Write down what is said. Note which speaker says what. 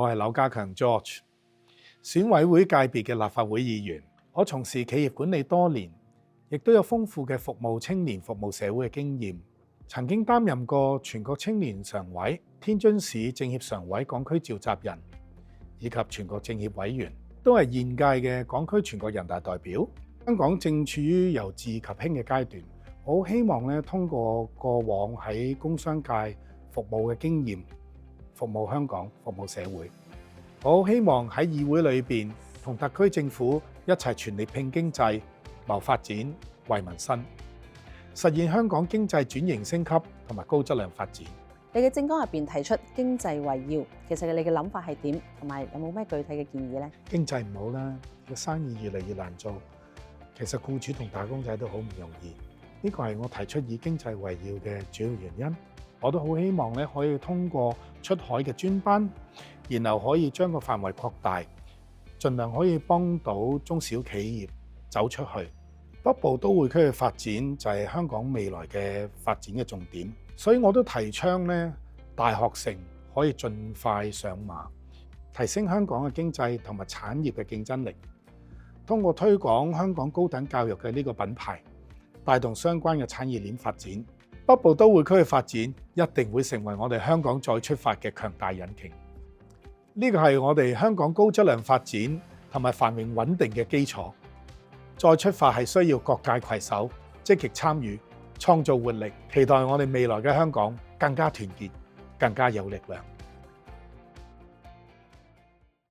Speaker 1: 我係劉家強 George， 選委會界別嘅立法會議員。我從事企業管理多年，亦都有豐富嘅服務青年、服務社會嘅經驗。曾經擔任過全國青年常委、天津市政協常委、港區召集人，以及全國政協委員，都係現屆嘅港區全國人大代表。香港正處於由治及興嘅階段，我好希望咧通過過往喺工商界服務嘅經驗，服務香港、服務社會。我好希望喺議會裏邊同特區政府一齊全力拼經濟、謀發展、為民生，實現香港經濟轉型升級同埋高質量發展。
Speaker 2: 你嘅政綱入邊提出經濟為要，其實你嘅諗法係點？同埋有冇咩具體嘅建議呢？
Speaker 1: 經濟唔好啦，個生意越嚟越難做。其實僱主同打工仔都好唔容易，呢個係我提出以經濟為要嘅主要原因。我都好希望咧可以通過出海嘅專班，然後可以將個範圍擴大，盡量可以幫到中小企業走出去。北部都會區嘅發展就係香港未來嘅發展嘅重點，所以我都提倡咧大學城可以盡快上馬，提升香港嘅經濟同埋產業嘅競爭力。通過推廣香港高等教育嘅呢個品牌，帶動相關嘅產業鏈發展。北部都會區嘅發展一定會成為我哋香港再出發嘅強大引擎。呢個係我哋香港高質量發展同埋繁榮穩定嘅基礎。再出發係需要各界攜手，積極參與，創造活力，期待我哋未來嘅香港更加團結，更加有力量。